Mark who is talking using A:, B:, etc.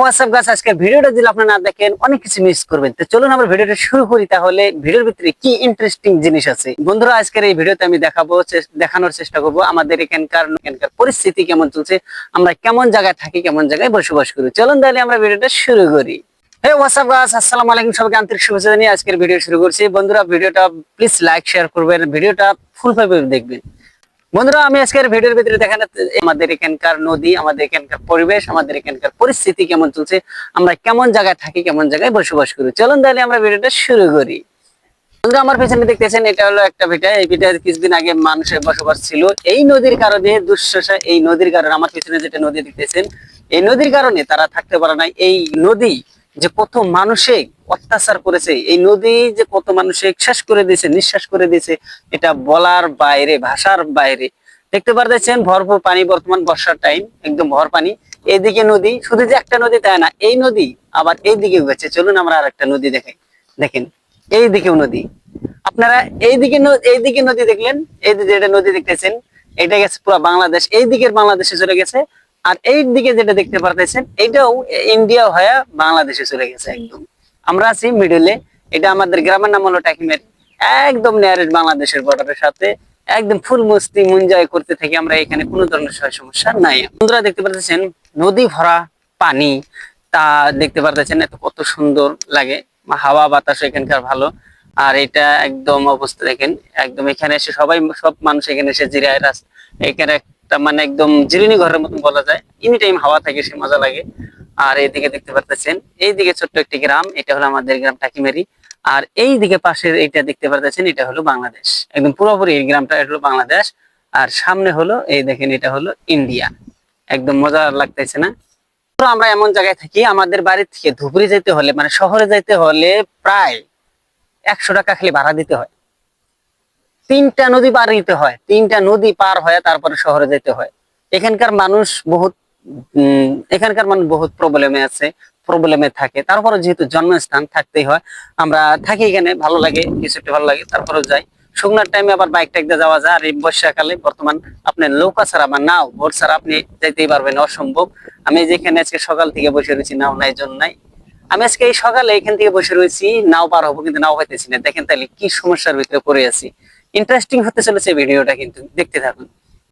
A: WhatsApp গাছ আজকের ভিডিওটা যদি আপনারা না দেখেন অনেক কিছু মিস করবেন। তো চলুন আমরা ভিডিওটা শুরু করি। তাহলে ভিডিওর ভিতরে কি ইন্টারেস্টিং জিনিস আছে বন্ধুরা, আজকের এই ভিডিওতে আমি দেখানোর চেষ্টা করব আমাদের এখানকার পরিস্থিতি কেমন চলছে, আমরা কেমন জায়গায় থাকি, কেমন জায়গায় বসবাস করি। চলুন তাহলে আমরা ভিডিওটা শুরু করি। হোয়াটসঅ্যাপ গাছ, আসসালামু আলাইকুম, সবাইকে আন্তরিক শুভেচ্ছা জানিয়ে আজকের ভিডিও শুরু করছি। বন্ধুরা ভিডিওটা প্লিজ লাইক শেয়ার করবেন, ভিডিওটা ফুলভাবে দেখবেন। বন্ধুরা আমি আজকের ভিডিওর ভিতরে দেখানো আমাদের এখানকার নদী, আমাদের এখানকার পরিবেশ, আমাদের এখানকার পরিস্থিতি কেমন চলছে, আমরা কেমন জায়গায় থাকি, কেমন জায়গায় বসবাস করি। চলুন তাহলে আমরা ভিডিওটা শুরু করি। বন্ধুরা আমার পেছনে দেখতেছেন এটা হলো একটা ভিটা। এই ভিটায় কিছুদিন আগে মানুষের বসবাস ছিল। এই নদীর কারণে দুঃশাসা, এই নদীর কারণে আমার পেছনে যেটা নদী দেখতেছেন, এই নদীর কারণে তারা থাকতে পারে না। এই নদী যে কত মানুষে অত্যাচার করেছে, এই নদী যে কত মানুষে শেষ করে দিয়েছে, নিঃশ্বাস করে দিয়েছে, এটা বলার বাইরে, ভাষার বাইরে। দেখতে পারতেছেন ভরপুর পানি, বর্তমান বর্ষার টাইম, একদম ভর পানি। এইদিকে নদী, শুধু যে একটা নদী তাই না, এই নদী আবার এইদিকে গেছে। চলুন আমরা আর একটা নদী দেখাই। দেখেন এইদিকেও নদী, আপনারা এইদিকে নদী দেখলেন, এই যেটা নদী দেখতেছেন এটা গেছে পুরো বাংলাদেশ, এই দিকের বাংলাদেশে চলে গেছে। আর এই দিকে যেটা দেখতে পারতেছেন এটাও ইন্ডিয়া হয়ে বাংলাদেশে চলে গেছে। একদম আমরা আছি মিডলে। এটা আমাদের গ্রামের নাম হলো টাকিমারি, একদম নিয়ারেস্ট বাংলাদেশের বর্ডারের সাথে, একদম ফুল মস্তি এনজয় করতে থাকি আমরা। এখানে কোনো ধরনের সমস্যা নাই। বন্ধুরা দেখতে পারতেছেন নদী ভরা পানি, তা দেখতে পারতেছেন এত কত সুন্দর লাগে, হাওয়া বাতাস এখানকার ভালো। আর এটা একদম অবস্থা দেখেন, একদম এখানে এসে সব মানুষ এখানে এসে জিরায়। এখানে একটা মানে একদম জিরিনি ঘরের মতন বলা যায়, এনি টাইম হাওয়া থাকে, সে মজা লাগে। আর এইদিকে দেখতে পারতেছেন এইদিকে ছোট্ট একটি গ্রাম, এটা হলো আমাদের গ্রাম টাকিমারি। আর এইদিকে পাশের এইটা দেখতে পারতেছেন এটা হলো বাংলাদেশ, একদম পুরোপুরি এই গ্রামটা হলো বাংলাদেশ। আর সামনে হলো এই দেখেন এটা হলো ইন্ডিয়া। একদম মজা লাগতেছে না? তো আমরা এমন জায়গায় থাকি, আমাদের বাড়ি থেকে ধুবড়ি যেতে হলে, মানে শহরে যেতে হলে প্রায় 100 টাকা খালি ভাড়া দিতে হয়। 3টা নদী পার দিতে হয়, 3টা নদী পার হয়ে তারপরে শহরে যেতে হয়। এখানকার মানুষ বহুত প্রবলেমে আছে, প্রবলেমে থাকে। তারপরে যেহেতু জন্মস্থান থাকতেই হয়, আমরা থাকি এখানে, ভালো লাগে, কিছু একটা ভালো লাগে, তারপরেও যাই। শুকনার টাইমে আবার বাইক টাইক দিয়ে যাওয়া যায়। আর এই বর্ষাকালে বর্তমান আপনার নৌকা ছাড়া বা নাও, বোট ছাড়া আপনি যাইতেই পারবেন, অসম্ভব। আমি যেখানে আজকে সকাল থেকে বসে রয়েছি, নাও নাই, জন্য নাই। আমি আজকে এই সকালে এখান থেকে বসে রয়েছি, নাও পার হবো কিন্তু নাও পাইতেছি না। দেখেন তাহলে কি সমস্যার ভিতরে পড়ে আছি। ইন্টারেস্টিং হতে চলেছে ভিডিওটা, কিন্তু দেখতে থাকুন।